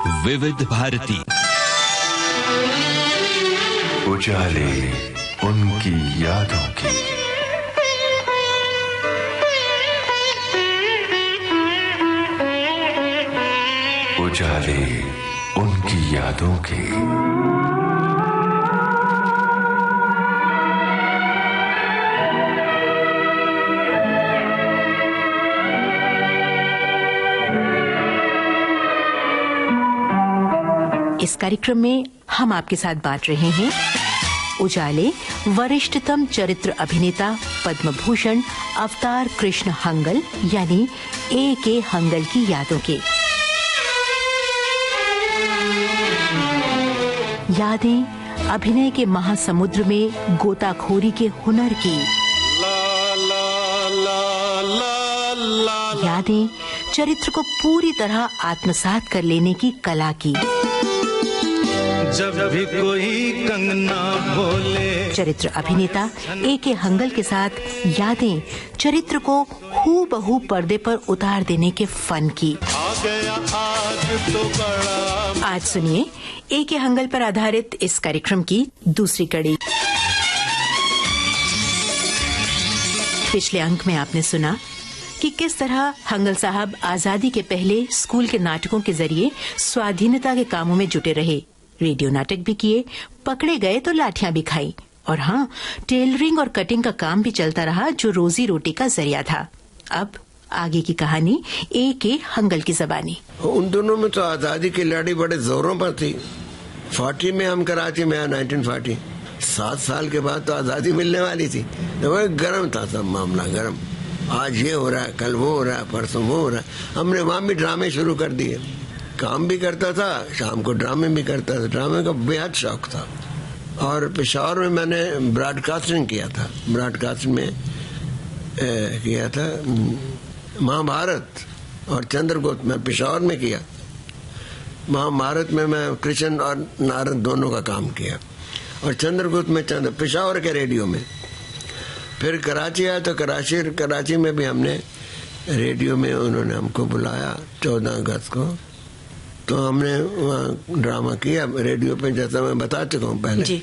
विविध भारती। उजाले उनकी यादों की, उजाले उनकी यादों की। इस कार्यक्रम में हम आपके साथ बांट रहे हैं उजाले वरिष्ठतम चरित्र अभिनेता पद्म भूषण अवतार कृष्ण हंगल यानी A.K. हंगल की यादों के। यादें अभिनय के महासमुद्र में गोताखोरी के हुनर की। यादें चरित्र को पूरी तरह आत्मसात कर लेने की कला की। जब भी कोई कंगना बोले। चरित्र अभिनेता A.K. हंगल के साथ यादें चरित्र को हूबहू पर्दे पर उतार देने के फन की। आ गया आज तो बड़ा। आज सुनिए A.K. हंगल पर आधारित इस कार्यक्रम की दूसरी कड़ी। पिछले अंक में आपने सुना कि किस तरह हंगल साहब आजादी के पहले स्कूल के नाटकों के जरिए स्वाधीनता के कामों में जुटे रहे। रेडियो नाटक भी किए, पकड़े गए तो लाठियां भी खाई, और हाँ, टेलरिंग और कटिंग का काम भी चलता रहा जो रोजी रोटी का जरिया था। अब आगे की कहानी A.K. हंगल की जबानी। उन दोनों में तो आजादी की लड़ाई बड़े जोरों पर थी। 40 में हम कराची में 1940, 7 साल के बाद तो आजादी मिलने वाली थी। तो वह गर्म था, सब मामला गर्म। आज ये हो रहा है, कल वो हो रहा है, परसों वो हो रहा है। हमने वहाँ भी ड्रामे शुरू कर दिए। काम भी करता था, शाम को ड्रामे भी करता था। ड्रामे का बेहद शौक था। और पेशावर में मैंने ब्रॉडकास्टिंग किया था। ब्रॉडकास्टिंग में किया था महाभारत और चंद्रगुप्त में पेशावर में किया। महाभारत में मैं कृष्ण और नारद दोनों का काम किया, और चंद्रगुप्त में पेशावर के रेडियो में। फिर कराची आया तो कराची में भी हमने रेडियो में उन्होंने हमको बुलाया 14 अगस्त को। तो हमने वहाँ ड्रामा किया रेडियो पे, जैसा मैं बता चुका हूँ पहले।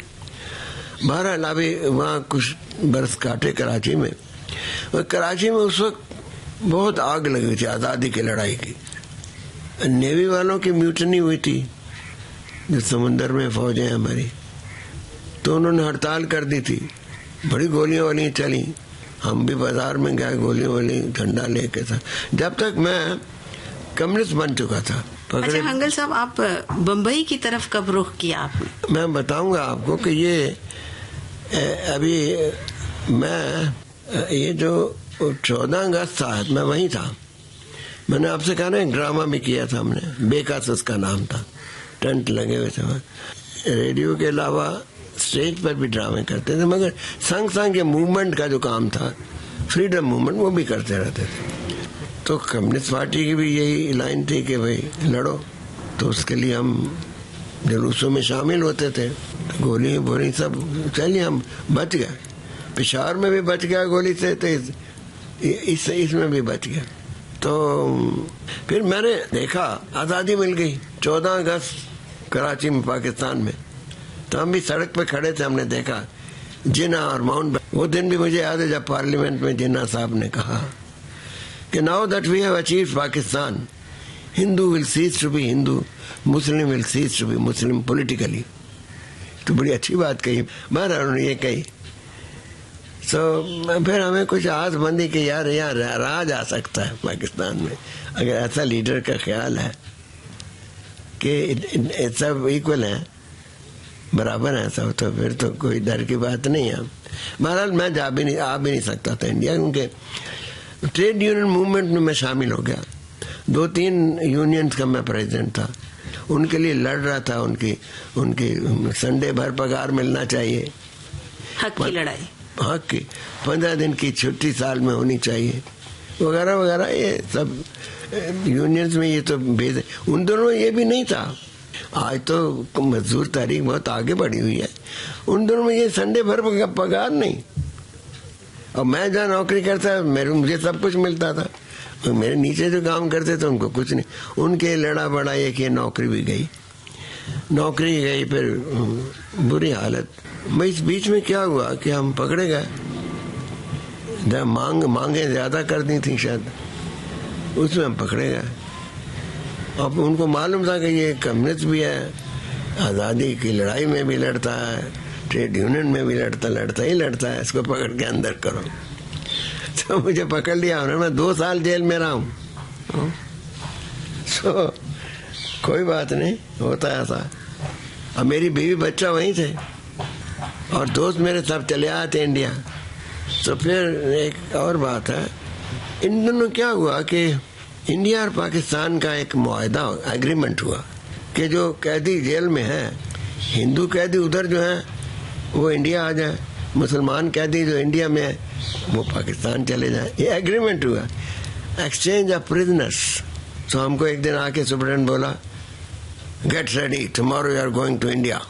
बहरहाल अभी वहाँ कुछ बरस काटे कराची में। और कराची में उस वक्त बहुत आग लगी थी आज़ादी की लड़ाई की। नेवी वालों की म्यूटनी हुई थी जो समुद्र में फौजें हमारी, तो उन्होंने हड़ताल कर दी थी। बड़ी गोलियां वाली चली। हम भी बाजार में गए गोलियां वाली झंडा लेके था। जब तक मैं कम्युनिस्ट बन चुका था। अच्छा हंगल साहब, आप बम्बई की तरफ कब रुख किया आपने? मैं बताऊंगा आपको कि ये अभी मैं ये जो 14 अगस्त था मैं वहीं था। मैंने आपसे कहा ना, एक ड्रामा भी किया था हमने, बेकास उसका नाम था। टेंट लगे हुए थे। रेडियो के अलावा स्टेज पर भी ड्रामे करते थे, मगर संग संग के मूवमेंट का जो काम था, फ्रीडम मूवमेंट, वो भी करते रहते थे। तो कम्युनिस्ट पार्टी की भी यही लाइन थी कि भाई लड़ो। तो उसके लिए हम जुलूसों में शामिल होते थे। तो गोली बोली सब चलिए, हम बच गए। पेशावर में भी बच गया गोली से, तो इसमें भी बच गया। तो फिर मैंने देखा आज़ादी मिल गई 14 अगस्त कराची में, पाकिस्तान में। तो हम भी सड़क पे खड़े थे, हमने देखा जिन्ना और माउंट। वो दिन भी मुझे याद है जब पार्लियामेंट में जिन्ना साहब ने कहा कि now that we have achieved Pakistan, Hindu will cease to be Hindu, Muslim will cease to be Muslim politically. तो बड़ी अच्छी बात कही, मैं उन्होंने ये कही। तो फिर हमें कुछ आसबंदी कि यार रहा जा सकता है पाकिस्तान में, अगर ऐसा लीडर का ख्याल है कि सब इक्वल है, बराबर है सब, तो फिर तो कोई डर की बात नहीं है। बहरहाल मैं आ भी नहीं सकता था इंडिया, क्योंकि ट्रेड यूनियन मूवमेंट में मैं शामिल हो गया। 2-3 यूनियंस का मैं प्रेसिडेंट था, उनके लिए लड़ रहा था। उनकी संडे भर पगार मिलना चाहिए, हक की लड़ाई, हक की 15 दिन की छुट्टी साल में होनी चाहिए, वगैरह वगैरह। ये सब यूनियंस में ये तो भेद। उन दोनों ये भी नहीं था। आज तो मजदूर तारीख बहुत आगे बढ़ी हुई है। उन दोनों में ये संडे भर पगार नहीं। और मैं जहाँ नौकरी करता मुझे सब कुछ मिलता था। मेरे नीचे जो काम करते थे उनको कुछ नहीं, उनके लड़ा बड़ा एक ये नौकरी भी गई, फिर बुरी हालत। इस बीच में क्या हुआ कि हम पकड़े गए, मांगे ज्यादा कर दी थी शायद, उसमें हम पकड़े गए। अब उनको मालूम था कि ये कम्युनिस्ट भी है, आज़ादी की लड़ाई में भी लड़ता है, ट्रेड यूनियन में भी लड़ता है, इसको पकड़ के अंदर करो। तो मुझे पकड़ लिया उन्होंने, मैं 2 साल जेल में रहा हूँ। तो कोई बात नहीं, होता है ऐसा। अब मेरी बीवी बच्चा वहीं थे और दोस्त मेरे सब चले आए थे इंडिया। तो फिर एक और बात है, इन दोनों क्या हुआ कि इंडिया और पाकिस्तान का एक मुआहदा एग्रीमेंट हुआ कि जो कैदी जेल में है, हिंदू कैदी उधर जो है वो इंडिया आ जाए, मुसलमान कैदी जो इंडिया में है वो पाकिस्तान चले जाए। ये एग्रीमेंट हुआ, एक्सचेंज ऑफ प्रिजनर्स। तो हमको एक दिन आके सुप्रीडेंट बोला, get ready, tomorrow you are going to India.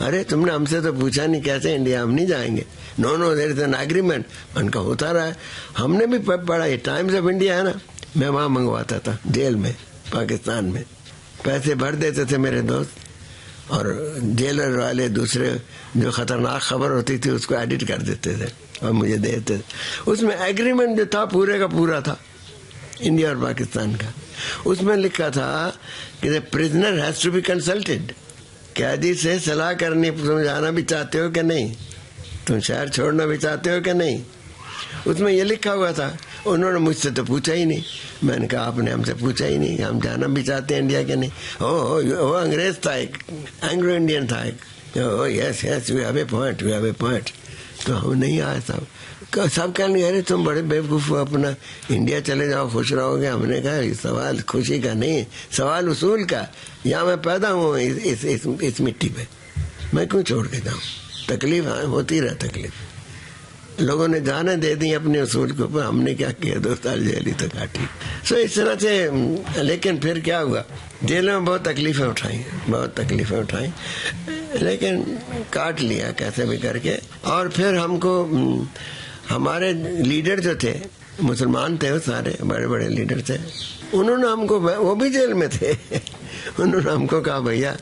अरे तुमने हमसे तो पूछा नहीं, कैसे इंडिया, हम नहीं जाएंगे। No there is an agreement. उनका होता रहा है, हमने भी पढ़ा, ये टाइम्स ऑफ इंडिया है ना, मैं वहां मंगवाता था जेल में पाकिस्तान में, पैसे भर देते थे मेरे दोस्त, और जेलर वाले दूसरे जो खतरनाक खबर होती थी उसको एडिट कर देते थे और मुझे देते थे। उसमें एग्रीमेंट जो था पूरे का पूरा था इंडिया और पाकिस्तान का। उसमें लिखा था कि the prisoner has to be consulted, कैदी से सलाह करनी, तुम जाना भी चाहते हो कि नहीं, तुम शहर छोड़ना भी चाहते हो कि नहीं, उसमें ये लिखा हुआ था। उन्होंने मुझसे तो पूछा ही नहीं, मैंने कहा आपने हमसे पूछा ही नहीं, हम जाना भी चाहते हैं इंडिया के नहीं। वो अंग्रेज था, एक एंग्लो इंडियन था एक, yes we have a point. तो हम नहीं आए साहब, सब कहने अरे तुम बड़े बेवकूफ हो, अपना इंडिया चले जाओ खुश रहोगे। हमने कहा ये सवाल खुशी का नहीं, सवाल उसूल का। यहाँ मैं पैदा हुआ इस मिट्टी पे, मैं क्यों छोड़ के जाऊँ? तकलीफ होती रहा, तकलीफ लोगों ने जाने दे दी अपने उसूल के ऊपर, हमने क्या किया, 2 साल जेल ही तो काटी। सो इस तरह से। लेकिन फिर क्या हुआ, जेल में बहुत तकलीफें उठाई, लेकिन काट लिया कैसे भी करके। और फिर हमको हमारे लीडर जो थे मुसलमान थे, वो सारे बड़े बड़े लीडर थे, उन्होंने हमको, वो भी जेल में थे, उन्होंने हमको कहा भैया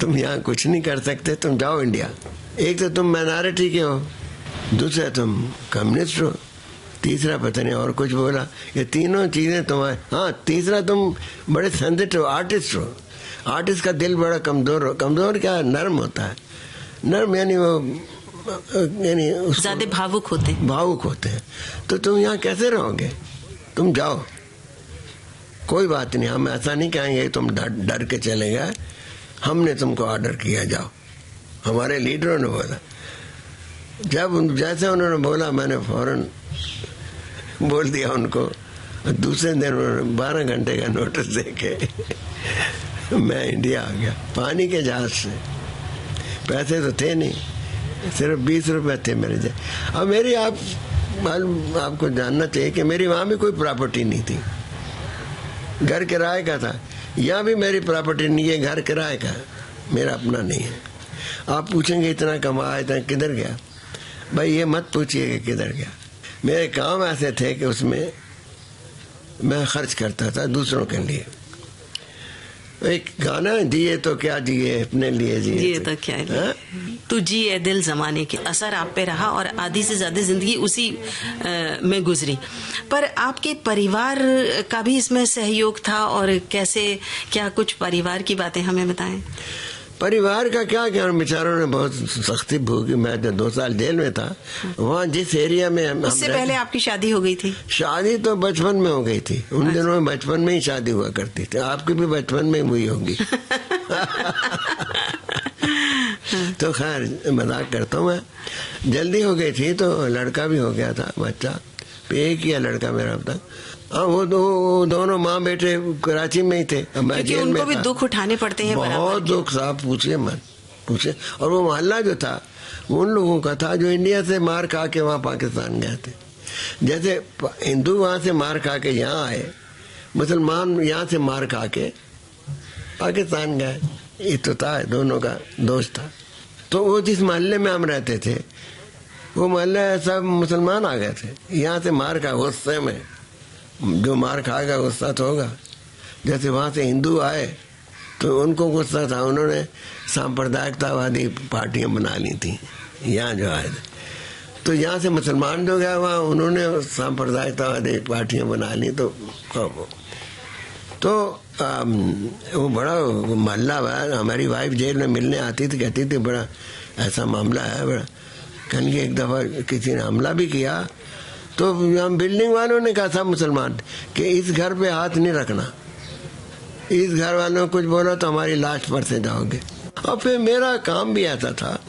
तुम यहाँ कुछ नहीं कर सकते, तुम जाओ इंडिया। एक तो तुम माइनॉरिटी के हो, दूसरा तुम कम्युनिस्ट हो, तीसरा पता नहीं और कुछ बोला, ये तीनों चीजें तुम्हारे। हाँ, तीसरा तुम बड़े सेंसिटिव आर्टिस्ट हो, आर्टिस्ट का दिल बड़ा कमजोर क्या, नर्म होता है, नर्म यानी ज्यादा भावुक होते हैं। तो तुम यहाँ कैसे रहोगे, तुम जाओ, कोई बात नहीं, हम ऐसा नहीं कहेंगे तुम डर के चले गए, हमने तुमको ऑर्डर किया जाओ। हमारे लीडरों ने बोला, जब जैसे उन्होंने बोला मैंने फौरन बोल दिया उनको। दूसरे दिन उन्होंने 12 घंटे का नोटिस देके मैं इंडिया आ गया, पानी के जहाज से। पैसे तो थे नहीं, सिर्फ 20 रुपए थे मेरे जहाज। अब मेरी आपको जानना चाहिए कि मेरी वहां भी कोई प्रॉपर्टी नहीं थी, घर किराए का था। यहाँ भी मेरी प्रॉपर्टी नहीं है, घर किराए का, मेरा अपना नहीं है। आप पूछेंगे इतना कमाया, इतना किधर गया? भाई ये मत पूछिए कि किधर गया। मेरे काम ऐसे थे कि उसमें मैं खर्च करता था दूसरों के लिए। एक गाना, जिए तो क्या जिए, अपने लिए जिए तो क्या है? तू जिए दिल जमाने के, असर आप पे रहा और आधी से ज्यादा जिंदगी उसी में गुजरी। पर आपके परिवार का भी इसमें सहयोग था, और कैसे, क्या कुछ परिवार की बातें हमें बताएं। परिवार का क्या बेचारों ने बहुत सख्ती भोगी। मैं जब 2 साल जेल में था, वहाँ जिस एरिया में उससे पहले आपकी शादी हो गई थी? शादी तो बचपन में हो गई थी, उन दिनों में बचपन में ही शादी हुआ करती थी। आपकी भी बचपन में हुई होगी। तो खैर मजाक करता हूँ मैं। जल्दी हो गई थी तो लड़का भी हो गया था, बच्चा एक ही लड़का मेरा अब तक। हाँ, वो दोनों माँ बेटे कराची में ही थे, मैं जेल में था। उनको भी दुख उठाने पड़ते हैं, बहुत दुख साहब, पूछे। और वो मोहल्ला जो था वो उन लोगों का था जो इंडिया से मार खा के वहाँ पाकिस्तान गए थे। जैसे हिंदू वहाँ से मार खा के यहाँ आए, मुसलमान यहाँ से मार खा के पाकिस्तान गए। ये तो था, दोनों का दोस्त था। तो वो जिस मोहल्ले में हम रहते थे, वो मोहल्ले सब मुसलमान आ गए थे, यहाँ से मार खा गुस्से में जो मार खाएगा गुस्सा तो होगा। जैसे वहां से हिंदू आए तो उनको गुस्सा था, उन्होंने सांप्रदायिकतावादी पार्टियां बना ली थी यहाँ जो आए थे। तो यहाँ से मुसलमान जो गया वहाँ उन्होंने सांप्रदायिकतावादी पार्टियां बना ली। तो वो बड़ा मोहल्ला हुआ। हमारी वाइफ जेल में मिलने आती थी, कहती थी बड़ा ऐसा मामला है बड़ा। कल की एक दफ़ा किसी ने हमला भी किया तो हम बिल्डिंग वालों ने कहा था मुसलमान कि इस घर पे हाथ नहीं रखना, इस घर वालों ने कुछ बोला तो हमारी लाश पर से जाओगे। और फिर मेरा काम भी ऐसा था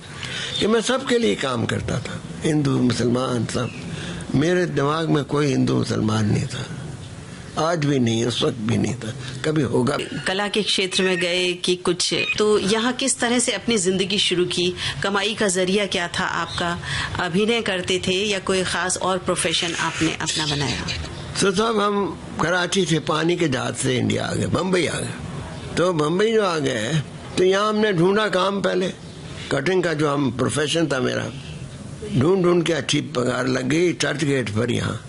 कि मैं सबके लिए काम करता था, हिंदू मुसलमान सब। मेरे दिमाग में कोई हिंदू मुसलमान नहीं था, आज भी नहीं, उस वक्त भी नहीं था, कभी होगा। कला के क्षेत्र में गए कि कुछ, तो यहाँ किस तरह से अपनी जिंदगी शुरू की? कमाई का जरिया क्या था आपका? अभिनय करते थे या कोई खास और प्रोफेशन आपने अपना बनाया? तो सब हम कराची से पानी के जहाज से इंडिया आ गए, बम्बई आ गए। तो बम्बई जो आ गए तो यहाँ हमने ढूंढा काम, पहले कटिंग का जो हम प्रोफेशन था मेरा, ढूंढ के अच्छी पगार लग गई चर्च गेट पर। यहाँ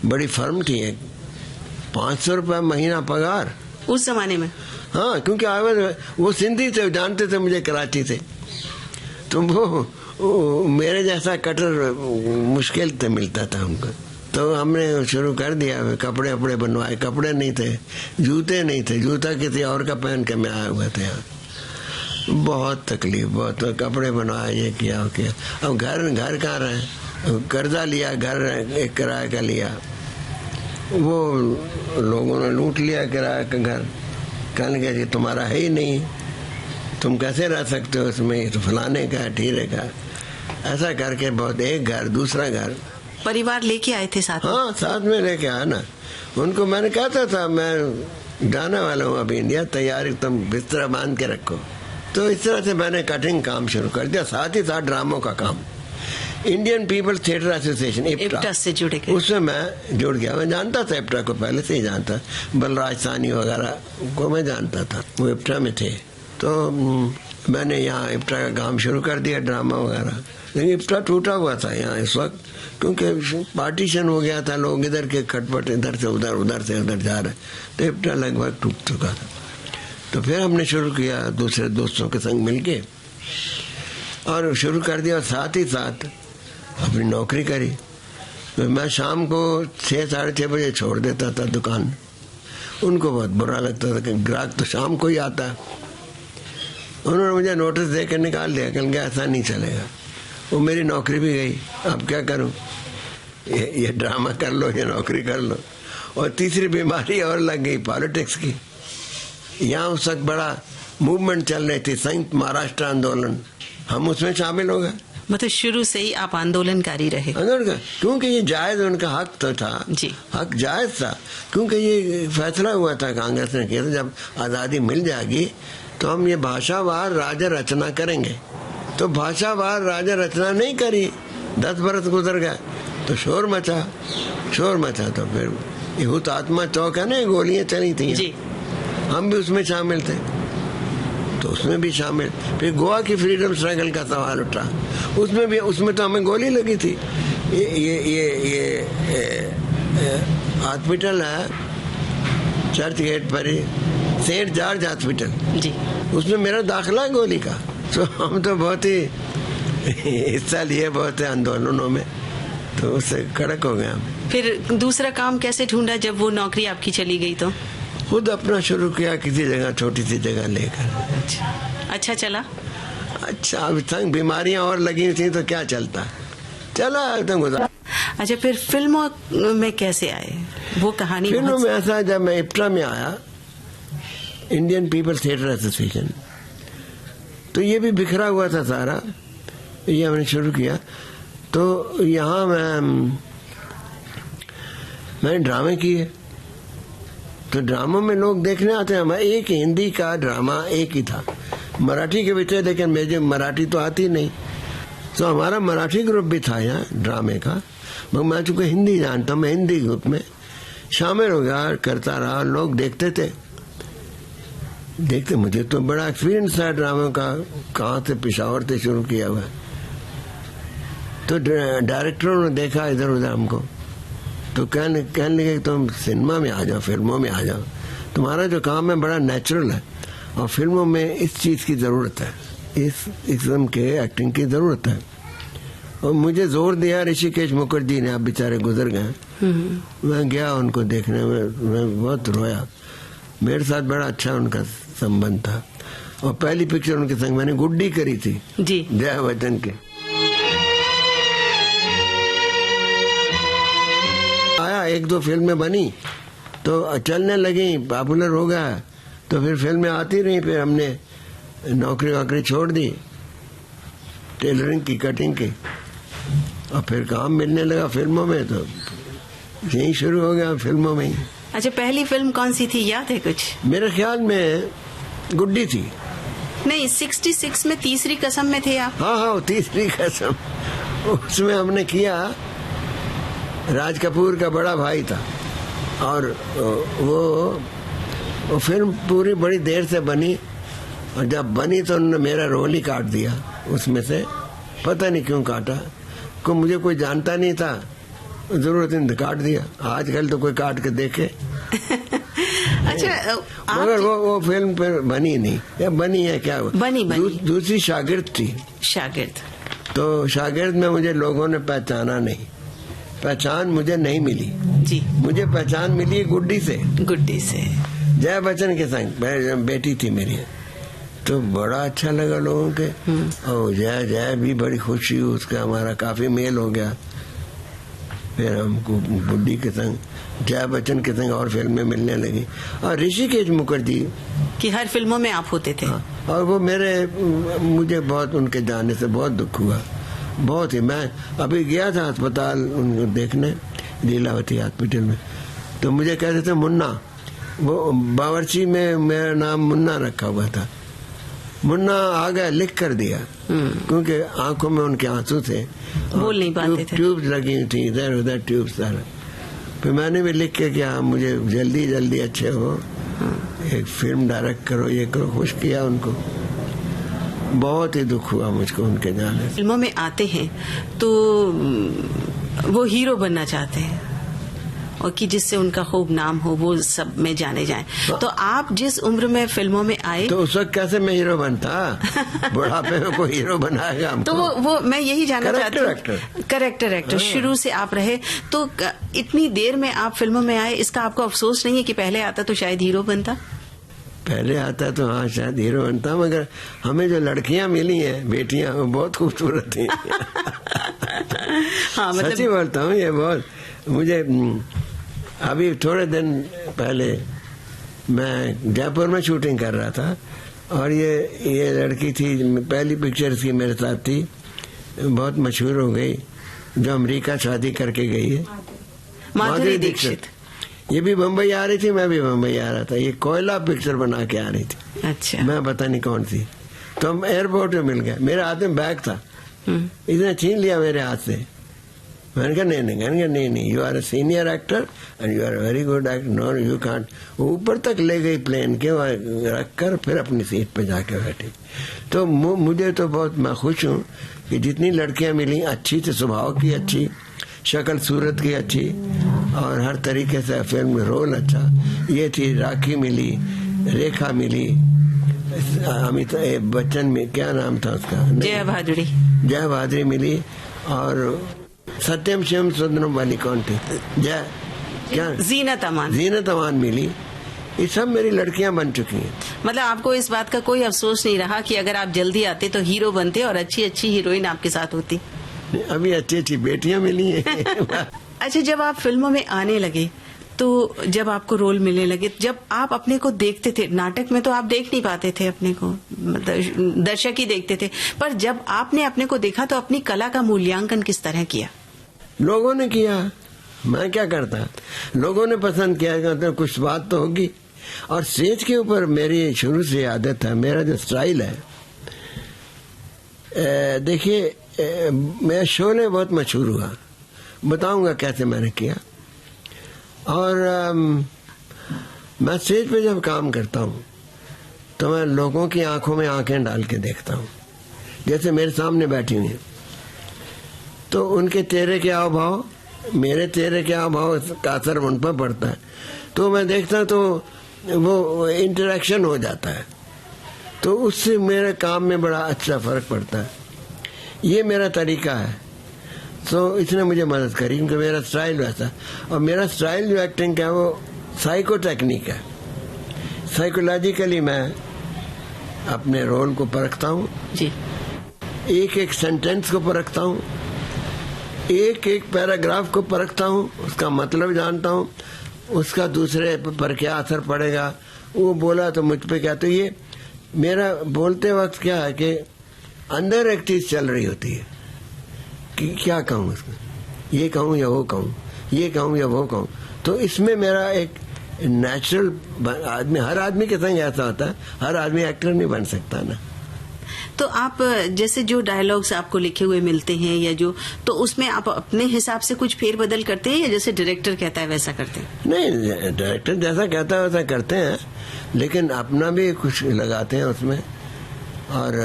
बड़ी फर्म थी एक, 500 रुपये महीना पगार उस जमाने में। हाँ, क्योंकि वो सिंधी थे, जानते थे मुझे कराची से। तो वो मेरे जैसा कटर मुश्किल से मिलता था उनको। तो हमने शुरू कर दिया, कपड़े अपड़े बनवाए। कपड़े नहीं थे, जूते नहीं थे, जूता किसी और का पहन के मैं आया हुआ था यहाँ। बहुत तकलीफ, बहुत। कपड़े बनवाए, ये किया वो किया। अब घर कहाँ रहे, कर्जा लिया, घर एक किराए का लिया, वो लोगों ने लूट लिया किराए का घर। कहने लगे जी तुम्हारा है ही नहीं, तुम कैसे रह सकते हो इसमें, तो फलाने का है, ठीरे का। ऐसा करके बहुत, एक घर दूसरा घर। परिवार लेके आए थे साथ में? हाँ, साथ में लेके आया ना। उनको मैंने कहता था मैं जाने वाला हूँ अभी इंडिया, तैयारी तुम बिस्तरा बांध के रखो। तो इस तरह से मैंने कटिंग काम शुरू कर दिया, साथ ही साथ ड्रामों का काम। Indian people's theatre association IPTA से जुड़े गए, उसमें मैं जुड़ गया। मैं जानता था इप्टा को, पहले से ही जानता, बलराज सानी वगैरह को मैं जानता था, वो इप्टा में थे। तो मैंने यहाँ इप्टा का काम शुरू कर दिया, ड्रामा वगैरह। लेकिन इप्टा टूटा हुआ था यहाँ इस वक्त, क्योंकि पार्टीशन हो गया था, लोग इधर के खटपट इधर से उधर, उधर से उधर जा रहे, तो इप्टा लगभग टूट चुका था। तो फिर हमने शुरू किया दूसरे दोस्तों के संग मिलके, और शुरू कर दिया। साथ ही साथ अपनी नौकरी करी। तो मैं शाम को 6 साढ़े 6 बजे छोड़ देता था दुकान। उनको बहुत बुरा लगता था कि ग्राहक तो शाम को ही आता है। उन्होंने मुझे नोटिस दे कर निकाल दिया, कल गया ऐसा नहीं चलेगा। वो मेरी नौकरी भी गई, अब क्या करूं, ये ड्रामा कर लो, ये नौकरी कर लो। और तीसरी बीमारी और लग गई, पॉलिटिक्स की। यहाँ उस वक्त बड़ा मूवमेंट चल रही थी, संयुक्त महाराष्ट्र आंदोलन, हम उसमें शामिल हो गए। मतलब शुरू से ही आप आंदोलनकारी रहे? क्योंकि ये जायज, उनका हक तो था जी, हक जायज था। क्योंकि ये फैसला हुआ था, कांग्रेस ने किया था, जब आज़ादी मिल जाएगी तो हम ये भाषावार राज्य रचना करेंगे। तो भाषावार राज्य रचना नहीं करी, 10 बरस गुजर गए तो शोर मचा। तो फिर ये हुतात्मा चौक है ना, गोलियां चली थी जी, हम भी उसमें शामिल थे, तो उसमें भी शामिल। फिर गोवा की फ्रीडम स्ट्रगल का सवाल उठा, उसमें तो हमें गोली लगी थी। ये हॉस्पिटल है चर्च गेट पर ही, सेंट जॉर्ज हॉस्पिटल जी, उसमें मेरा दाखिला है गोली का। तो हम तो बहुत ही हिस्सा लिए, बहुत आंदोलनों में, तो उससे कड़क हो गया। फिर दूसरा काम कैसे ढूंढा जब वो नौकरी आपकी चली गई? तो खुद अपना शुरू किया, किसी जगह छोटी सी जगह लेकर। अच्छा चला? अच्छा, अभी तक बीमारियां और लगी थी तो क्या चलता, चला एकदम गुजारा। अच्छा, फिर फिल्मों में कैसे आए, वो कहानी? फिल्मों में ऐसा, जब मैं इप्टा में आया, इंडियन पीपल्स थिएटर एसोसिएशन, तो ये भी बिखरा हुआ था सारा, ये हमने शुरू किया। तो यहाँ मैंने ड्रामे किए, तो ड्रामों में लोग देखने आते हैं। हमारा एक हिंदी का ड्रामा एक ही था, मराठी के भी थे, लेकिन मुझे मराठी तो आती नहीं, तो हमारा मराठी ग्रुप भी था यहाँ ड्रामे का। मैं चूंकि हिंदी जानता हूँ, मैं हिंदी ग्रुप में शामिल हो गया, करता रहा। लोग देखते, मुझे तो बड़ा एक्सपीरियंस था ड्रामे का, कहाँ से, पेशावर से शुरू किया हुआ। तो डायरेक्टरों ने देखा इधर उधर हमको, तो कहने लगे तुम सिनेमा में आ जाओ, फिल्मों में आ जाओ, तुम्हारा जो काम है बड़ा नेचुरल है और फिल्मों में इस चीज की जरूरत है, इस किस्म के एक्टिंग की जरूरत है। और मुझे जोर दिया ऋषिकेश मुखर्जी ने, आप बेचारे गुजर गए। मैं गया उनको देखने में, मैं बहुत रोया। मेरे साथ बड़ा अच्छा उनका संबंध था और पहली पिक्चर उनके संग मैंने गुड्डी करी थी जी, जया बच्चन के। आया, एक दो फिल्में बनी तो चलने लगी, पॉपुलर हो गया, तो फिर फिल्में आती रही। फिर हमने नौकरी वोकरी छोड़ दी, टेलरिंग की, कटिंग की, और फिर काम मिलने लगा फिल्मों में, तो यही शुरू हो गया फिल्मों में ही। अच्छा, पहली फिल्म कौन सी थी, याद है कुछ? मेरे ख्याल में गुड्डी थी। नहीं, 66 में तीसरी कसम में थे आप। हाँ, तीसरी कसम, उसमें हमने किया, राज कपूर का बड़ा भाई था और वो फिल्म पूरी बड़ी देर से बनी और जब बनी तो उन्होंने मेरा रोल ही काट दिया उसमें से, पता नहीं क्यों काटा, को मुझे कोई जानता नहीं था, जरूरत नहीं काट दिया। आजकल तो कोई काट के देखे। अच्छा, मगर वो फिल्म पर बनी नहीं, या बनी है क्या? बनी। दूसरी शागिर्द थी। शागिर्द। तो शागिर्द में मुझे लोगों ने पहचाना नहीं, पहचान मुझे नहीं मिली जी। मुझे पहचान मिली गुड्डी से। गुड्डी से जया बच्चन के संग बेटी थी मेरी, तो बड़ा अच्छा लगा लोगों के। और जया भी बड़ी खुशी हुई, उसका हमारा काफी मेल हो गया। फिर हमको गुड्डी के संग, जया बच्चन के संग और फिल्में मिलने लगी। और ऋषिकेश मुखर्जी कि हर फिल्मों में आप होते थे। हाँ, और वो मुझे बहुत उनके जाने से बहुत दुख हुआ, बहुत ही। मैं अभी गया था अस्पताल उनको देखने, लीलावती हॉस्पिटल में, तो मुझे कहते थे मुन्ना, वो बावर्ची में मेरा नाम मुन्ना रखा हुआ था, मुन्ना आ गया, लिख कर दिया, क्योंकि आंखों में उनके आंसू थे, बोल नहीं पाते थे, ट्यूब्स लगी थी इधर उधर, ट्यूब्स सारा। फिर मैंने भी लिख के क्या, मुझे जल्दी जल्दी अच्छे हो, एक फिल्म डायरेक्ट करो, ये करो, खुश किया उनको। बहुत ही दुख हुआ मुझको उनके जाने से। फिल्मों में आते हैं तो वो हीरो बनना चाहते हैं और कि जिससे उनका खूब नाम हो, वो सब में जाने जाएं। तो आप जिस उम्र में फिल्मों में आए, तो उस वक्त कैसे मैं हीरो बनता? बुढ़ापे में कोई हीरो बनाएगा हमको? तो वो मैं यही जानना चाहती हूँ। करेक्टर एक्टर शुरू से आप रहे, तो इतनी देर में आप फिल्मों में आए, इसका आपको अफसोस नहीं है कि पहले आता तो शायद हीरो बनता? पहले आता तो हाँ शायद हीरो बनता, मगर हमें जो लड़कियां मिली हैं, बेटियां, वो बहुत खूबसूरत थी। हाँ, मतलब सच्ची बोलता हूँ, ये बहुत मुझे। अभी थोड़े दिन पहले मैं जयपुर में शूटिंग कर रहा था और ये लड़की थी, पहली पिक्चर की मेरे साथ थी, बहुत मशहूर हो गई, जो अमेरिका शादी करके गई है, माधुरी दीक्षित। ये भी बम्बई आ रही थी, मैं भी बम्बई आ रहा था, ये कोयला पिक्चर बना के आ रही थी। अच्छा। मैं पता नहीं कौन सी, तो हम एयरपोर्ट में मिल गए, मेरे हाथ में बैग था, इसने छीन लिया मेरे हाथ से। मैंने कहा नहीं, you are a senior actor and you are a very good actor, no you can't. वो ऊपर तक ले गई प्लेन के, रख कर फिर अपनी सीट पे जाके बैठी। तो मुझे तो बहुत, मैं खुश हूँ कि जितनी लड़कियां मिली, अच्छी थी, स्वभाव की अच्छी, शक्ल सूरत की अच्छी, और हर तरीके से फिल्म में रोल अच्छा। ये थी, राखी मिली, रेखा मिली, अमिताभ बच्चन में क्या नाम था उसका, जया भादुरी मिली, और सत्यम शिवम सुंदरम वाली कौन थी, जीनत अमान मिली। ये सब मेरी लड़कियां बन चुकी हैं। मतलब आपको इस बात का कोई अफसोस नहीं रहा कि अगर आप जल्दी आते तो हीरो बनते और अच्छी अच्छी हीरोइन आपके साथ होती? अभी अच्छी अच्छी बेटियां मिली हैं। अच्छा, जब आप फिल्मों में आने लगे, तो जब आपको रोल मिलने लगे, जब आप अपने को देखते थे, नाटक में तो आप देख नहीं पाते थे अपने को, दर्शक ही देखते थे, पर जब आपने अपने को देखा तो अपनी कला का मूल्यांकन किस तरह किया? लोगों ने किया, मैं क्या करता, लोगों ने पसंद किया, तो कुछ बात तो होगी। और स्टेज के ऊपर मेरी शुरू से आदत है, मेरा जो स्टाइल है, देखिए मैं शोले बहुत मशहूर हुआ, बताऊंगा कैसे मैंने किया। और मैं स्टेज पे जब काम करता हूँ तो मैं लोगों की आंखों में आंखें डाल के देखता हूँ, जैसे मेरे सामने बैठी हुई है, तो उनके चेहरे के हाव भाव मेरे चेहरे के हाव का असर उन पर पड़ता है, तो मैं देखता तो वो इंटरेक्शन हो जाता है, तो उससे मेरे काम में बड़ा अच्छा फर्क पड़ता है। ये मेरा तरीका है, तो इसने मुझे मदद करी क्योंकि मेरा स्टाइल वैसा, और मेरा स्टाइल जो एक्टिंग का है वो साइको टेक्निक है। साइकोलॉजिकली मैं अपने रोल को परखता हूँ जी, एक एक सेंटेंस को परखता हूँ, एक एक पैराग्राफ को परखता हूँ, उसका मतलब जानता हूँ, उसका दूसरे पर क्या असर पड़ेगा, वो बोला तो मुझ पे क्या। तो ये मेरा बोलते वक्त क्या है कि अंदर एक चीज चल रही होती है कि क्या कहूँ उसको, ये कहूँ या वो कहूँ, ये कहूँ या वो कहूँ। तो इसमें मेरा एक नेचुरल आदमी, हर आदमी के संग ऐसा होता है, हर आदमी एक्टर नहीं बन सकता ना। तो आप जैसे जो डायलॉग्स आपको लिखे हुए मिलते हैं या जो, तो उसमें आप अपने हिसाब से कुछ फेरबदल करते हैं या जैसे डायरेक्टर कहता है वैसा करते हैं? नहीं, डायरेक्टर जैसा कहता है वैसा करते हैं, लेकिन अपना भी कुछ लगाते हैं उसमें। और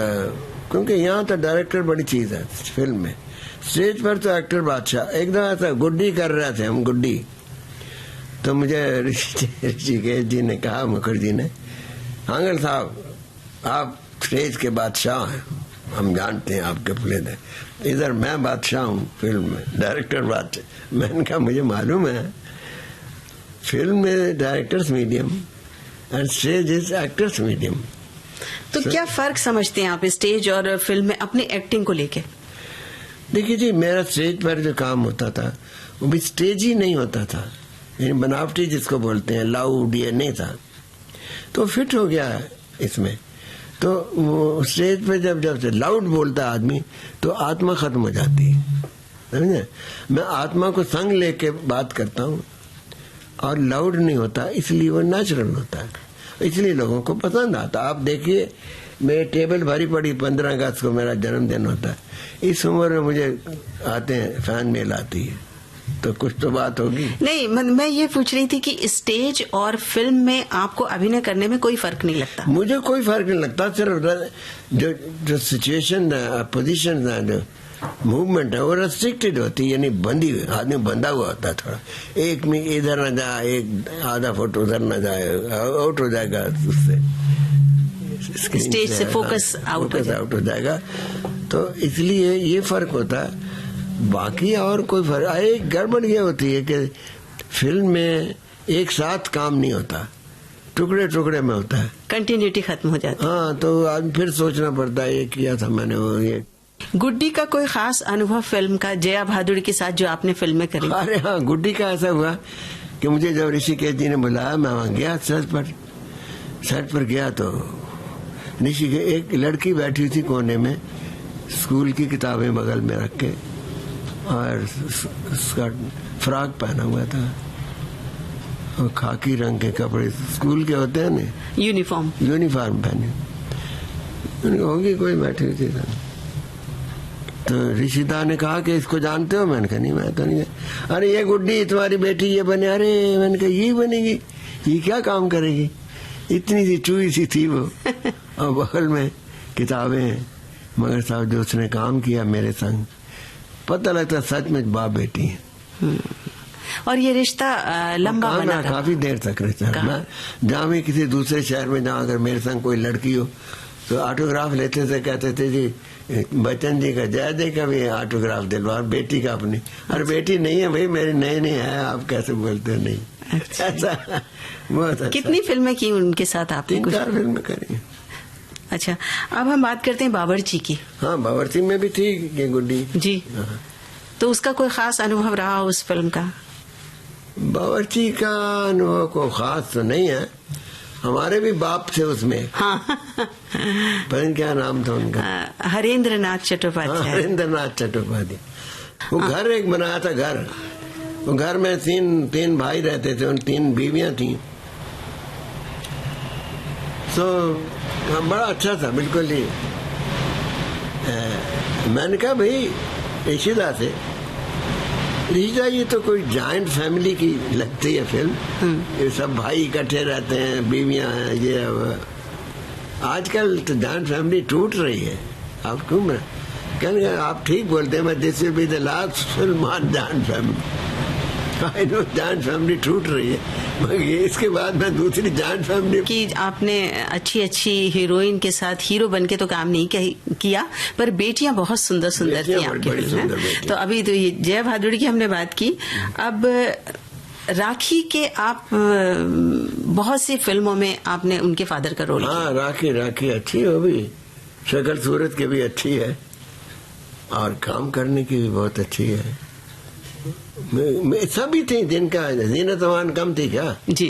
क्योंकि यहाँ तो डायरेक्टर बड़ी चीज है फिल्म में, स्टेज पर तो एक्टर बादशाह। एकदम ऐसा गुड्डी कर रहे थे हम, गुड्डी, तो मुझे ऋषिकेश जी ने कहा, मुखर्जी ने, हांगल साहब आप स्टेज के बादशाह हैं, हम जानते हैं आपके प्लेन है, इधर मैं बादशाह हूँ फिल्म में, डायरेक्टर बादशाह। मैंने कहा मुझे मालूम है फिल्म में directors medium and stage is actors medium. तो क्या फर्क समझते हैं आप स्टेज और फिल्म में अपनी एक्टिंग को लेके? देखिए जी, मेरा स्टेज पर जो काम होता था वो भी स्टेज ही नहीं होता था, यानी बनावटी जिसको बोलते हैं, लाउड ये नहीं था, तो फिट हो गया इसमें। तो वो स्टेज पे जब से लाउड बोलता आदमी तो आत्मा खत्म हो जाती है, समझे? मैं आत्मा को संग लेके बात करता हूँ और लाउड नहीं होता, इसलिए वो नेचुरल होता है, इसलिए लोगों को पसंद आता। आप देखिए मेरी टेबल भरी पड़ी, 15 अगस्त को मेरा जन्मदिन होता है, इस उम्र में मुझे आते हैं, फैन मेल आती है, तो कुछ तो बात होगी। नहीं, मैं ये पूछ रही थी कि स्टेज और फिल्म में आपको अभिनय करने में कोई फर्क नहीं लगता? मुझे कोई फर्क नहीं लगता, सिर्फ जो सिचुएशन पोजीशन जो मूवमेंट है वो रेस्ट्रिक्टेड होती है, यानी बंदी हुई, आदमी बंधा हुआ होता है थोड़ा, एक में इधर न जाए, एक आधा फुट उधर न जाए, आउट हो जाएगा उससे, स्टेज से फोकस आउट हो जाएगा। तो इसलिए ये फर्क होता है, बाकी और कोई फर्क। एक गड़बड़ ये होती है कि फिल्म में एक साथ काम नहीं होता, टुकड़े टुकड़े में होता है, कंटिन्यूटी खत्म हो जाती है। हाँ, तो आज फिर सोचना पड़ता है ये किया था मैंने, वो ये। गुड्डी का कोई खास अनुभव फिल्म का, जया भादुड़ी के साथ जो आपने फिल्में करी? अरे हाँ, गुड्डी का ऐसा हुआ कि मुझे जब ऋषिकेश जी ने बुलाया, मैं वहां गया सेट पर गया, तो ऋषिकेश एक लड़की बैठी थी कोने में, स्कूल की किताबें बगल में रख के, और उसका फ्रॉक पहना हुआ था और खाकी रंग के कपड़े स्कूल के होते हैं ना, यूनिफॉर्म पहने होगी, कोई बैठी हुई थी। तो ऋषिता ने कहा कि इसको जानते हो? मैंने कहा नहीं, मैं तो नहीं। अरे ये गुड्डी तुम्हारी बेटी ये बने। अरे मैंने कहा ये बनेगी, ये क्या काम करेगी? इतनी सी चूई सी थी वो और बगल में किताबें, मगर साहब जो उसने काम किया मेरे संग, पता लगता सच में बाप बेटी है। और ये रिश्ता लंबा बना रहा? काफी देर तक रिश्ता। मैं जहाँ भी किसी दूसरे शहर में जहाँ अगर मेरे संग कोई लड़की हो तो ऑटोग्राफ लेते थे, कहते थे जी बच्चन जी का, जया जी का भी ऑटोग्राफ दिलवा, बेटी का अपनी। अरे बेटी नहीं है भाई मेरी, नहीं है, आप कैसे बोलते हो? नहीं। अच्छा। ऐसा बहुत अच्छा। कितनी फिल्में की उनके साथ आपने? 3-4 फिल्में करी। अच्छा, अब हम बात करते हैं बावर्ची की। हाँ, बावर्ची में भी थी ये गुड्डी जी। तो उसका कोई खास अनुभव रहा उस फिल्म का? बावर्ची का अनुभव को खास तो नहीं है, हमारे भी बाप थे उसमें। हाँ। पता क्या नाम था उनका? हरेंद्र नाथ चट्टोपाध्याय। हरेंद्र नाथ चट्टोपाध्याय। वो घर एक बनाया था, घर, वो घर में तीन भाई रहते थे, उन 3 बीवियां थी। तो बड़ा अच्छा था बिल्कुल ही। मैंने कहा भाई ऋषिदा से, ऋषिदा ये तो कोई जॉइंट फैमिली की लगती है फिल्म, ये सब भाई इकट्ठे रहते हैं, बीवियां हैं, ये आजकल तो जॉइंट फैमिली टूट रही है, आप क्यों? कहने आप ठीक बोलते हैं, मैं this will be the last film on joint family. Joint family टूट रही है, मगर ये इसके बाद मैं दूसरी जॉइंट फैमिली कि आपने अच्छी हीरोइन के साथ हीरो बनके तो काम नहीं किया, पर बेटियां बहुत सुंदर सुंदर थी आपकी फिल्म में। तो अभी तो ये जया भादुड़ी की हमने बात की। अब राखी के आप बहुत सी फिल्मों में आपने उनके फादर का रोल किया। हाँ, राखी अच्छी है, वो भी शक्ल सूरत की भी अच्छी है और काम करने की भी बहुत अच्छी है। सभी थी जिनका जीनत अमान कम थी क्या? जी।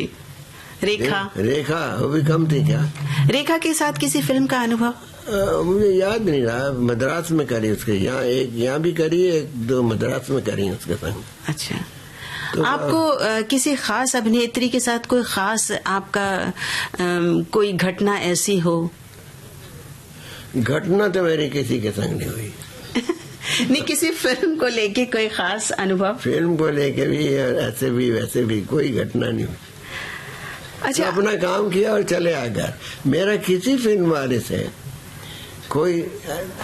रेखा वो भी कम थी क्या? रेखा के साथ किसी फिल्म का अनुभव? मुझे याद नहीं रहा। मद्रास में करी उसके, यहाँ भी करी, एक दो मद्रास में करी उसके संग। अच्छा। तो आपको किसी खास अभिनेत्री के साथ कोई खास आपका कोई घटना ऐसी हो? घटना तो मेरी किसी के संग नहीं हुई। नहीं, किसी फिल्म को लेके कोई खास अनुभव? फिल्म को लेके भी और ऐसे भी वैसे भी कोई घटना नहीं हुई। अच्छा। अपना काम किया और चले आ गए। मेरा किसी फिल्म वाले से कोई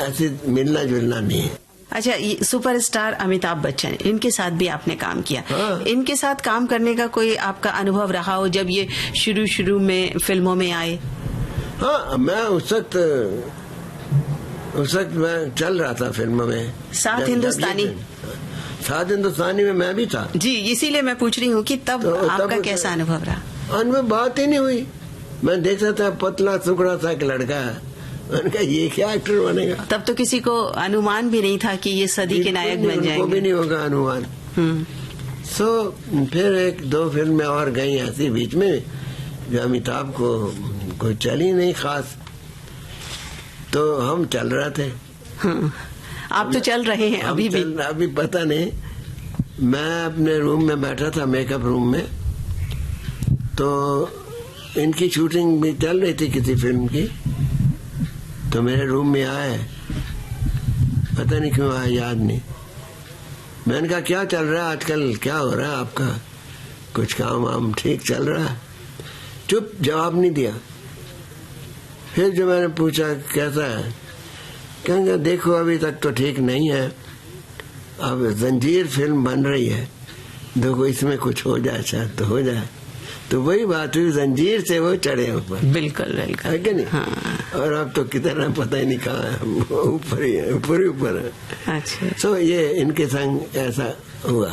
ऐसी मिलना जुलना नहीं है। अच्छा, सुपरस्टार अमिताभ बच्चन, इनके साथ भी आपने काम किया। हाँ। इनके साथ काम करने का कोई आपका अनुभव रहा हो जब ये शुरू में फिल्मों में आए? हाँ, मैं उस वक्त मैं चल रहा था फिल्म में। साथ हिंदुस्तानी में मैं भी था। जी, इसीलिए मैं पूछ रही हूँ कि तब आपका कैसा अनुभव रहा? अनुभव बात ही नहीं हुई। मैं देखता था पतला सुकड़ा सा एक लड़का है, मैंने कहा ये क्या एक्टर बनेगा। तब तो किसी को अनुमान भी नहीं था कि ये सदी के नायक बन जाएंगे। भी नहीं होगा अनुमान। फिर एक दो फिल्में और गई ऐसी बीच में जो अमिताभ को कोई चली नहीं खास, तो हम चल रहे थे। आप तो चल रहे हैं अभी भी? अभी पता नहीं। मैं अपने रूम में बैठा था, मेकअप रूम में, तो इनकी शूटिंग भी चल रही थी किसी फिल्म की। तो मेरे रूम में आए, पता नहीं क्यों आया, याद नहीं। मैंने कहा क्या चल रहा है आजकल, क्या हो रहा है आपका, कुछ काम वाम ठीक चल रहा है? चुप, जवाब नहीं दिया। फिर जो मैंने पूछा कैसा है, कहेंगे देखो अभी तक तो ठीक नहीं है, अब जंजीर फिल्म बन रही है, देखो इसमें कुछ हो जाए, शायद तो हो जाए। तो वही बात हुई, जंजीर से वो चढ़े ऊपर। बिल्कुल है कि नहीं? हाँ। और अब तो कितना पता ही नहीं कहाँ है, ऊपर ही है, ऊपर है। अच्छा। तो ये इनके संग ऐसा हुआ।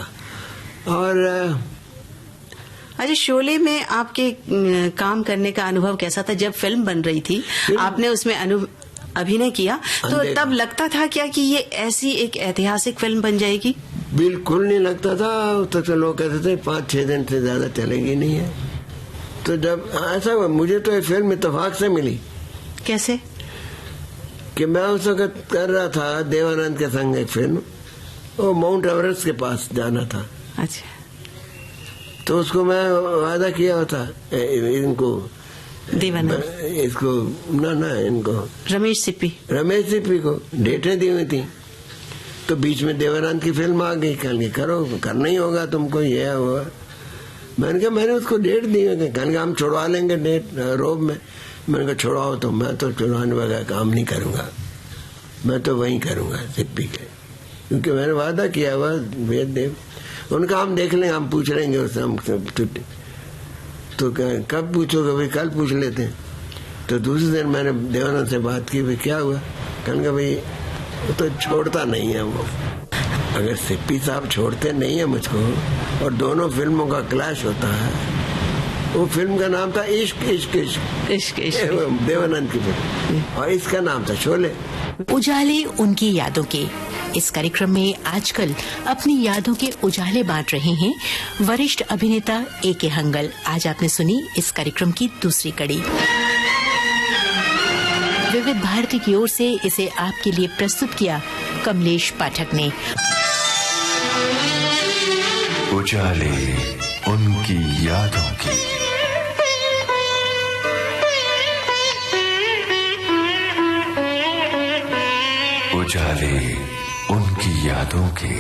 और अच्छा, शोले में आपके काम करने का अनुभव कैसा था? जब फिल्म बन रही थी, आपने उसमें अभिनय किया, तो तब लगता था क्या कि ये ऐसी एक ऐतिहासिक फिल्म बन जाएगी? बिल्कुल नहीं लगता था। तो लोग कहते थे 5-6 दिन से ज्यादा चलेगी नहीं है। तो जब ऐसा हुआ, मुझे तो ये फिल्म इत्तेफाक से मिली। कैसे? कि मैं उस वक्त कर रहा था देवानंद के संग एक फिल्म, वो माउंट एवरेस्ट के पास जाना था। अच्छा। तो उसको मैं वादा किया होता इनको, देवानंद, इसको ना इनको रमेश सिप्पी को डेटें दी हुई थी। तो बीच में देवानंद की फिल्म आ गई, कहेंगे करो, करना ही होगा तुमको, ये है वो। मैंने कहा मैंने उसको डेट दी है, कहेंगे हम छुड़वा लेंगे डेट रोब में। मैंने कहा छुड़वाओ, तो मैं तो छुड़वाने वगैरह काम नहीं करूंगा, मैं तो वही करूंगा सिप्पी के, क्योंकि मैंने वादा किया हुआ वेद देव। उनका हम देख लेंगे, हम पूछ लेंगे उससे, हम छुट्टी। तो कब पूछोगे? भाई कल पूछ लेते हैं। तो दूसरे दिन मैंने देवानंद से बात की, भाई क्या हुआ? कहेंगे भाई वो तो छोड़ता नहीं है वो। अगर सिप्पी साहब छोड़ते नहीं है मुझको और दोनों फिल्मों का क्लैश होता है। वो फिल्म का नाम था इश्क इश्क इश्क इश्क इश्क, देवानंद की फिल्म, और इसका नाम था शोले। उजाले उनकी यादों के इस कार्यक्रम में आजकल अपनी यादों के उजाले बांट रहे हैं वरिष्ठ अभिनेता A.K. हंगल। आज आपने सुनी इस कार्यक्रम की दूसरी कड़ी। विविध भारती की ओर से इसे आपके लिए प्रस्तुत किया कमलेश पाठक ने। उजाले उनकी यादों की। उजाले उनकी यादों के।